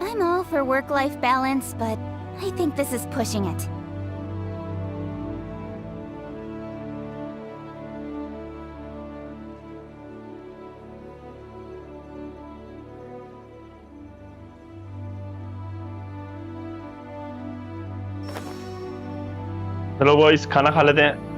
I'm all for work-life balance, but I think this is pushing it. चलो boys खाना खा लेते हैं।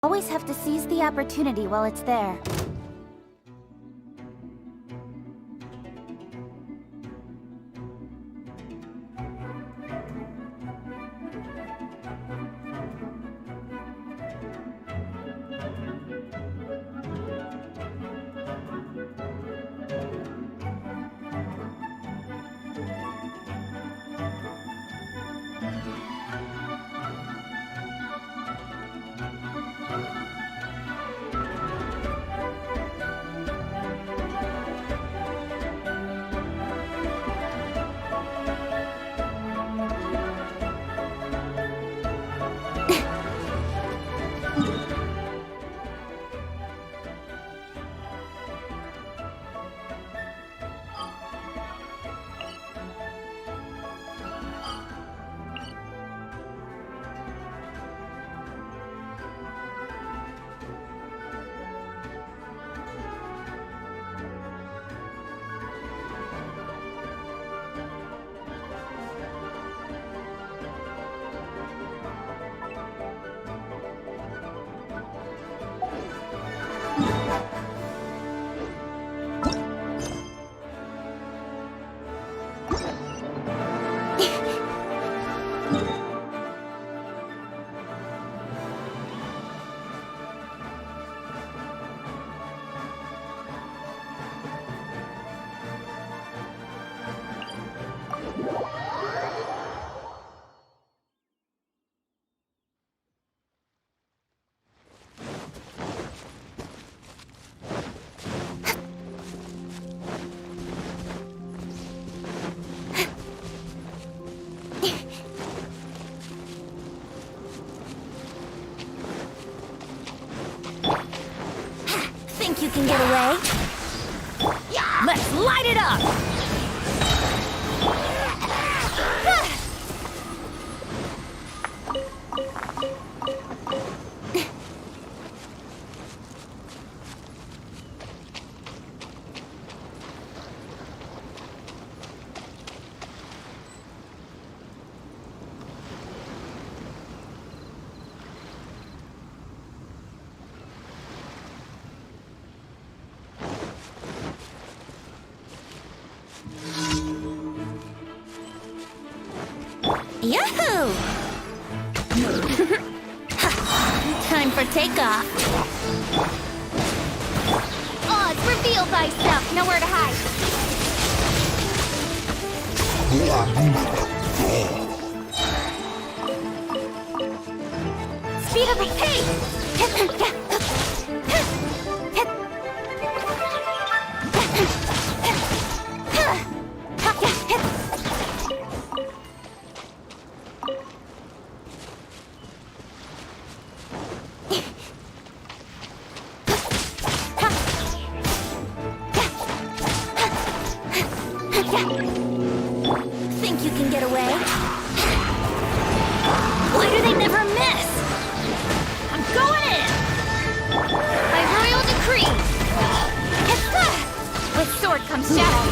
Always have to seize the opportunity while it's there. Think you can get away? Let's light it up! Yahoo! Time for takeoff. Oz, reveal thyself. Nowhere to hide. Speed of the pace! Think you can get away? Why do they never miss? I'm going in! By royal decree! With sword comes shadow.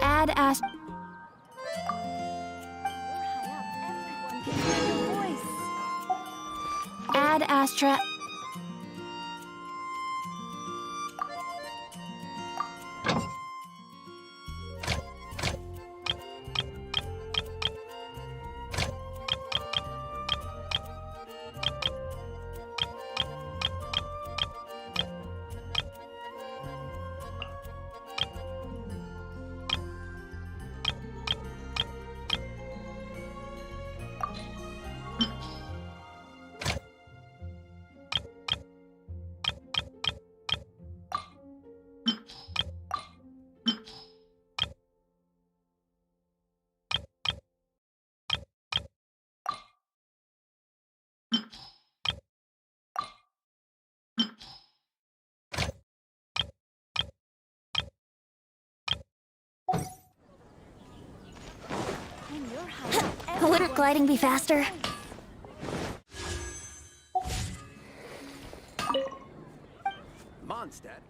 Add Ash. Add Ash. extra... Wouldn't gliding be faster? Mondstadt.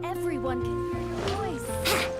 Everyone can hear your voice.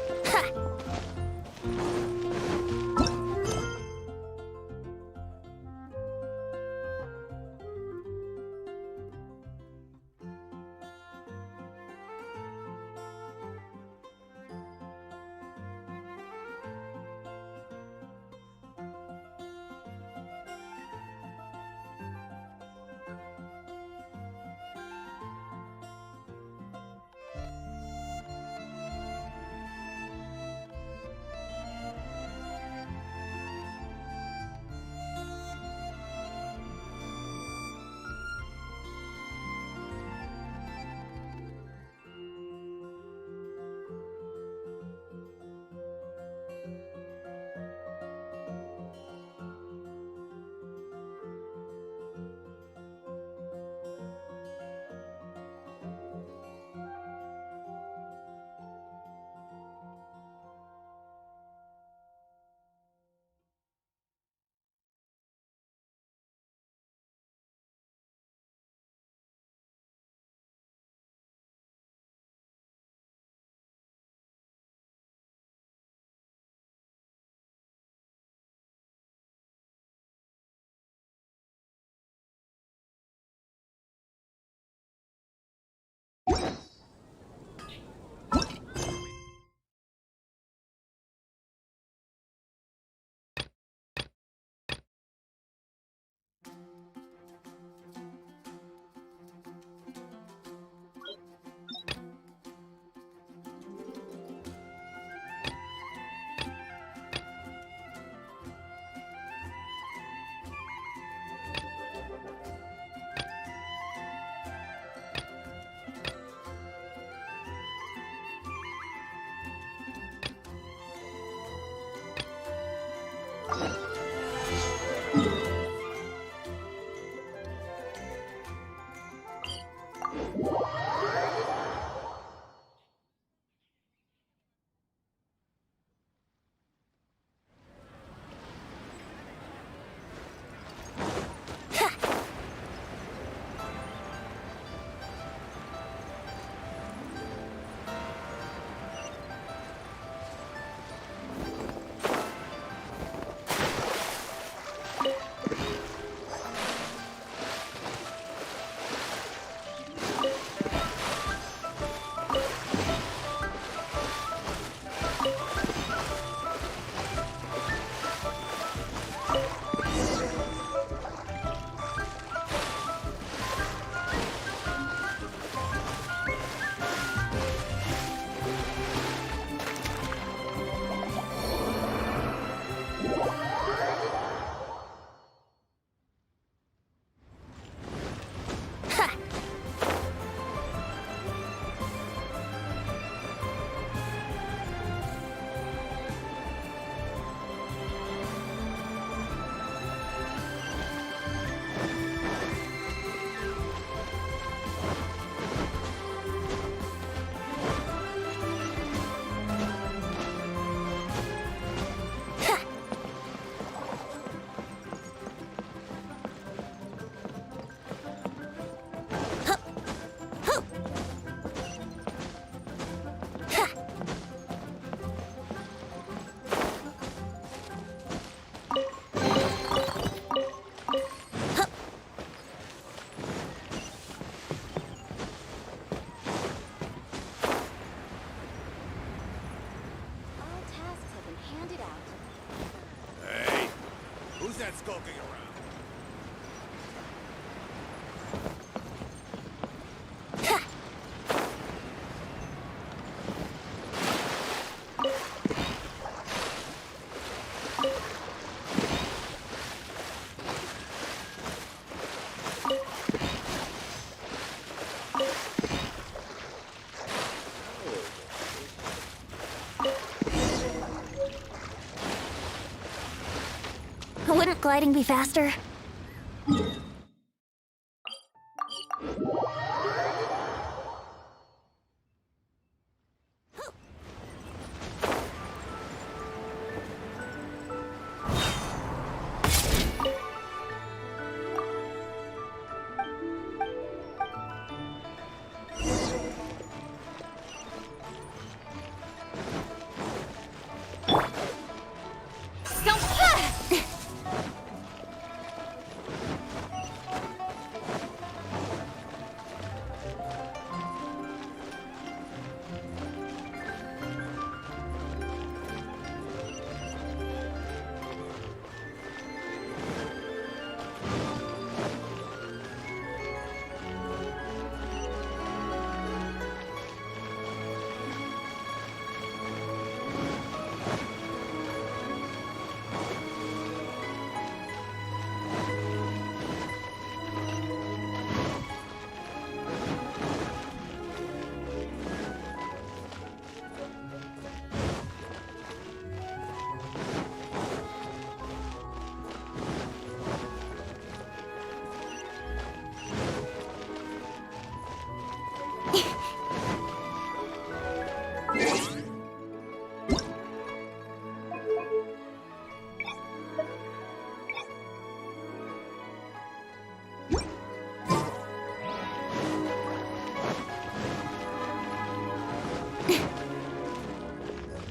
Wouldn't gliding be faster?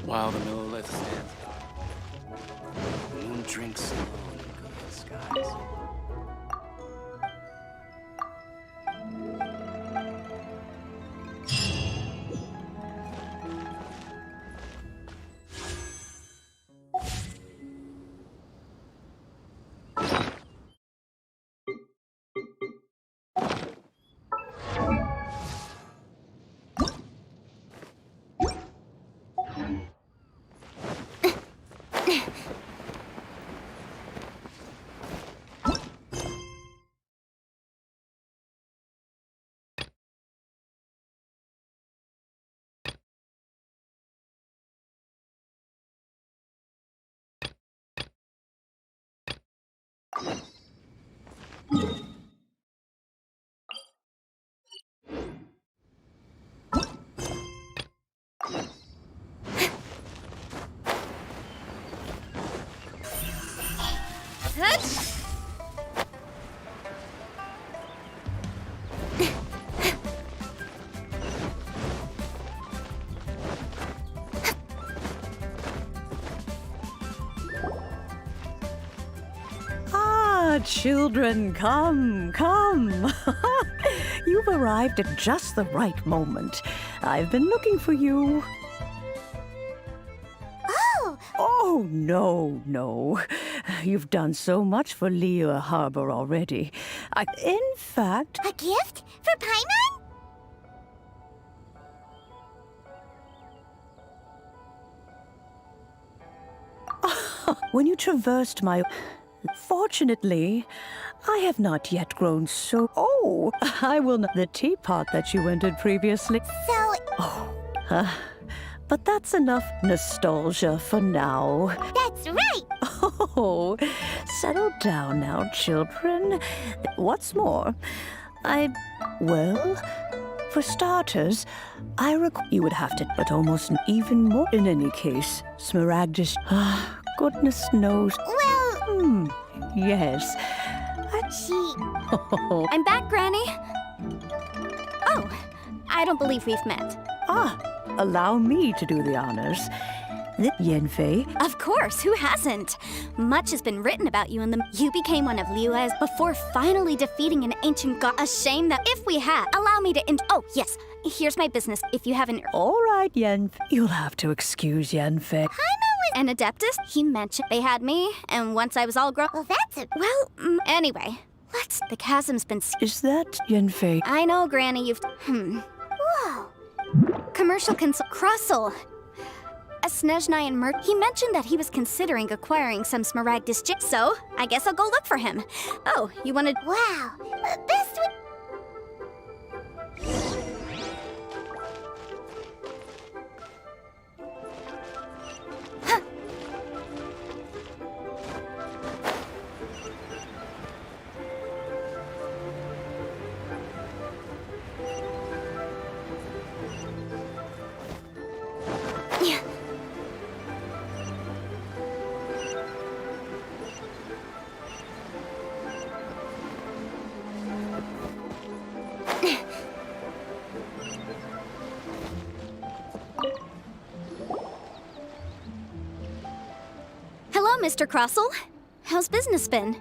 While the millilith stands guard, the moon drinks alone in good skies. Children, come. You've arrived at just the right moment. I've been looking for you. Oh, no. You've done so much for Lea Harbor already. In fact... A gift? For Paimon? When you traversed my... Fortunately, I have not yet grown so... Oh, I will not... The teapot that you entered previously... So... But that's enough nostalgia for now. That's right! Oh, settle down now, children. What's more, Well, for starters, you would have to... But almost even more... In any case, Smaragdus... Goodness knows... Well... Yes. I'm back, Granny. Oh, I don't believe we've met. Allow me to do the honors. Yenfei. Of course, who hasn't? Much has been written about you You became one of Liu's before finally defeating an ancient god. A shame that if we had, allow me to Oh, yes, here's my business if you haven't... All right, Yenfei. You'll have to excuse Yenfei. Paimon was an adeptus. He mentioned they had me, and once I was all grown. Well, that's a. Well, anyway, let's. The chasm's been. Is that Yenfei? I know, Granny, you've. Whoa. Commercial Crossel. A Snezhnai and Merc. He mentioned that he was considering acquiring some Smaragdus gem. So, I guess I'll go look for him. Oh, you wanted. Wow. Best would. Hello, Mr. Crossel. How's business been?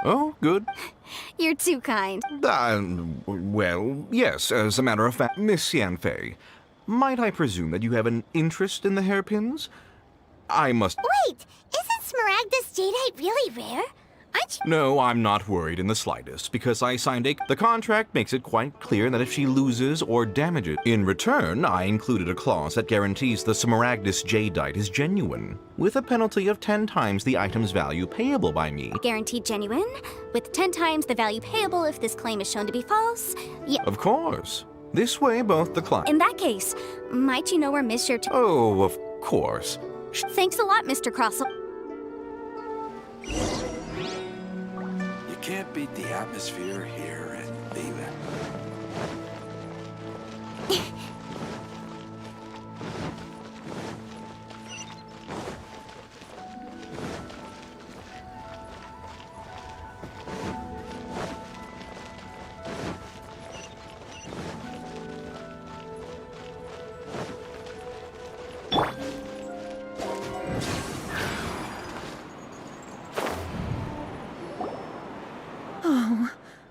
Oh, good. You're too kind. Well, yes, as a matter of fact, Miss Yanfei, might I presume that you have an interest in the hairpins? I must... Wait, isn't Smaragdus jadeite really rare? Aren't you? No, I'm not worried in the slightest, because I signed the contract makes it quite clear that if she loses or damages... In return, I included a clause that guarantees the Smaragdus jadeite is genuine, with a penalty of 10 times the item's value payable by me. Guaranteed genuine, with 10 times the value payable if this claim is shown to be false. Yeah. Of course. This way, both the client... In that case, might you know where Monsieur... Oh, of course. Thanks a lot, Mr. Crossel. You can't beat the atmosphere here at Theta.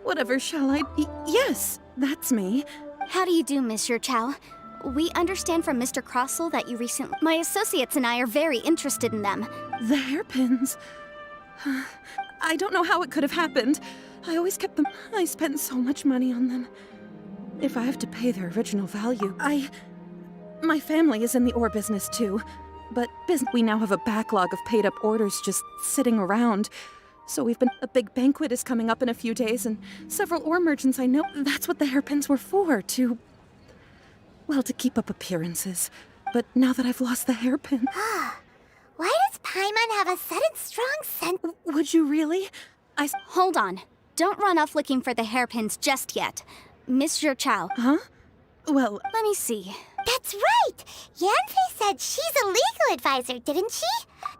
Whatever shall I... Yes, that's me. How do you do, Monsieur Chow? We understand from Mr. Crossel that you recently... My associates and I are very interested in them. The hairpins. I don't know how it could have happened. I always kept them. I spent so much money on them. If I have to pay their original value, My family is in the ore business too. But we now have a backlog of paid-up orders just sitting around. So a big banquet is coming up in a few days, and several ore merchants I know, that's what the hairpins were for, to keep up appearances. But now that I've lost the hairpin... Why does Paimon have a sudden strong sense... Would you really? Hold on. Don't run off looking for the hairpins just yet. Monsieur Chow. Huh? Well... Let me see. That's right! Yanfei said she's a legal advisor, didn't she?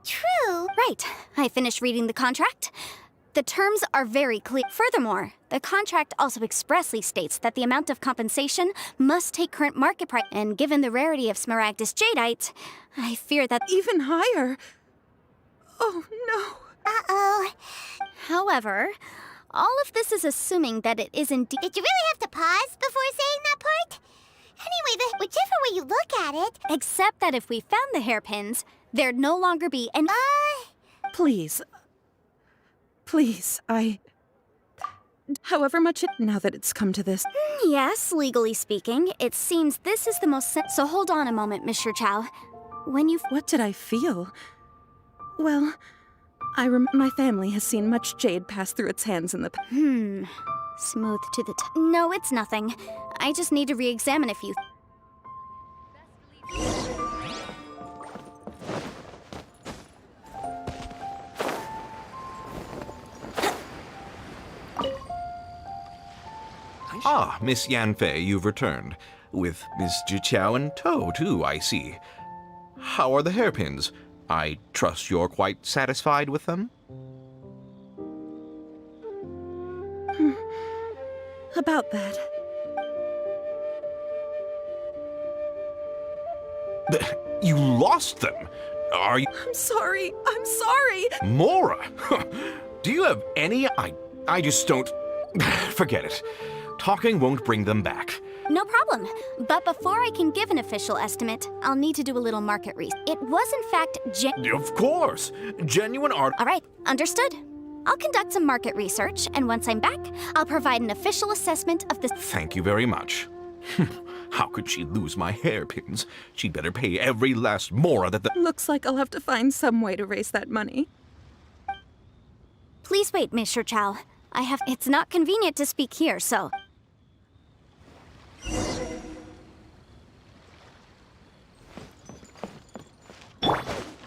True. Right. I finished reading the contract. The terms are very clear. Furthermore, the contract also expressly states that the amount of compensation must take current market price. And given the rarity of Smaragdus jadeite, I fear that... Even higher? Oh, no. Uh-oh. However, all of this is assuming that it is indeed... Did you really have to pause before saying that part? Anyway, whichever way you look at it... Except that if we found the hairpins, there'd no longer be an... Please. Please, However much it... Now that it's come to this... Yes, legally speaking, it seems this is the most so hold on a moment, Mr. Chow. When you What did I feel? Well, my family has seen much jade pass through its hands in the smooth to the no, it's nothing. I just need to re-examine a few. Ah, Miss Yanfei, you've returned. With Miss Jiqiao in tow, too, I see. How are the hairpins? I trust you're quite satisfied with them? About that. You lost them? Are you... I'm sorry. I'm sorry. Mora! Do you have any... I just don't... Forget it. Talking won't bring them back. No problem. But before I can give an official estimate, I'll need to do a little market research. It was in fact Of course! Genuine art... All right, understood. I'll conduct some market research, and once I'm back, I'll provide an official assessment of this. Thank you very much. How could she lose my hairpins? She'd better pay every last Mora that the... Looks like I'll have to find some way to raise that money. Please wait, Mr. Chow. It's not convenient to speak here, so...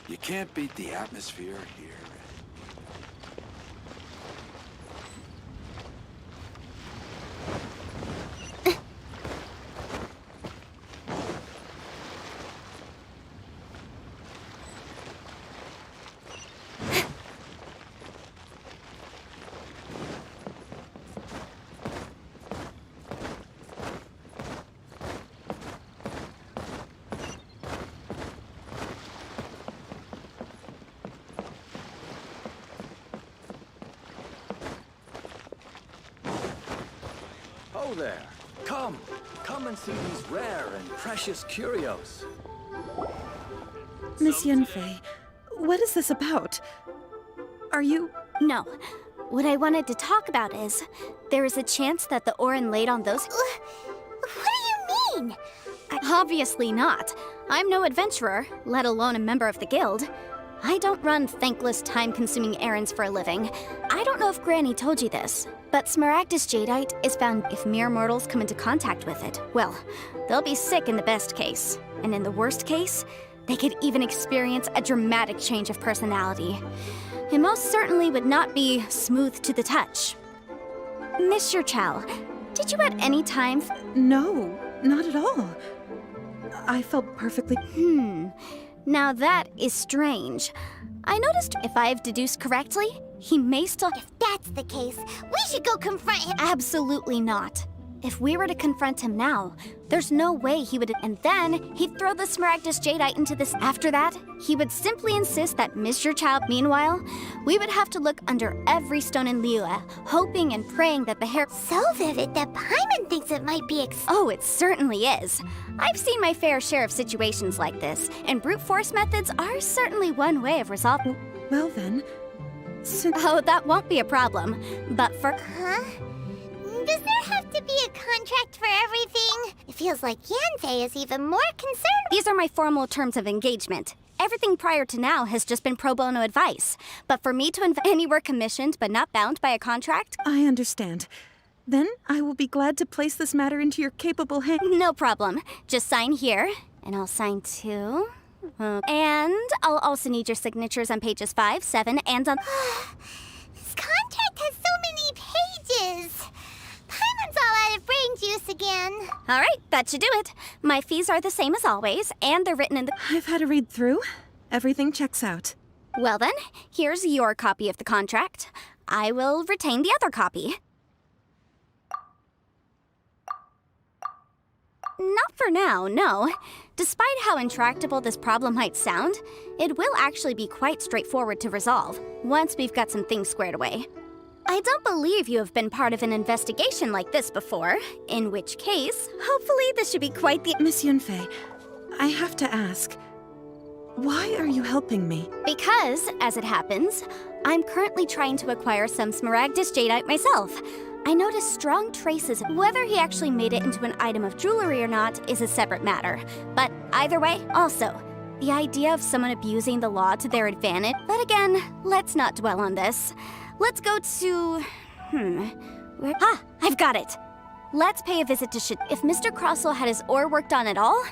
You can't beat the atmosphere here. Hello there. Come and see these rare and precious curios. Miss Yanfei, what is this about? Are you... No. What I wanted to talk about is, there is a chance that the Orin laid on those... What do you mean? Obviously not. I'm no adventurer, let alone a member of the guild. I don't run thankless, time-consuming errands for a living. I don't know if Granny told you this, but Smaragdus jadeite is found if mere mortals come into contact with it. Well, they'll be sick in the best case, and in the worst case, they could even experience a dramatic change of personality. It most certainly would not be smooth to the touch. Mr. Chow, did you at any time... No, not at all. I felt perfectly... Now that is strange. I noticed if I've deduced correctly, he may still... If that's the case, we should go confront him. Absolutely not. If we were to confront him now, there's no way he would... And then, he'd throw the Smaragdus jadeite into this... After that, he would simply insist that Mr. Chow... Meanwhile, we would have to look under every stone in Liyue, hoping and praying that the hair... So vivid that Paimon thinks it might be Oh, it certainly is. I've seen my fair share of situations like this, and brute force methods are certainly one way of resolving... Well then, Oh, that won't be a problem. But for... Huh? Does there have to be a contract for everything? It feels like Yanfei is even more concerned. These are my formal terms of engagement. Everything prior to now has just been pro bono advice. But for me to anywhere commissioned but not bound by a contract? I understand. Then I will be glad to place this matter into your capable hands. No problem. Just sign here, and I'll sign too. And I'll also need your signatures on pages 5, 7, and on... This contract has so many pages. Paimon's all out of brain juice again. All right, that should do it. My fees are the same as always, and they're written in the... I've had a read through. Everything checks out. Well then, here's your copy of the contract. I will retain the other copy. Not for now, no. Despite how intractable this problem might sound, it will actually be quite straightforward to resolve, once we've got some things squared away. I don't believe you have been part of an investigation like this before, in which case, hopefully this should be quite the... Miss Yunfei, I have to ask, why are you helping me? Because, as it happens, I'm currently trying to acquire some Smaragdus jadeite myself. I noticed strong traces. Whether he actually made it into an item of jewelry or not is a separate matter. But either way, also, the idea of someone abusing the law to their advantage. But again, let's not dwell on this. Let's go to... I've got it. Let's pay a visit to If Mr. Crossell had his ore worked on at all,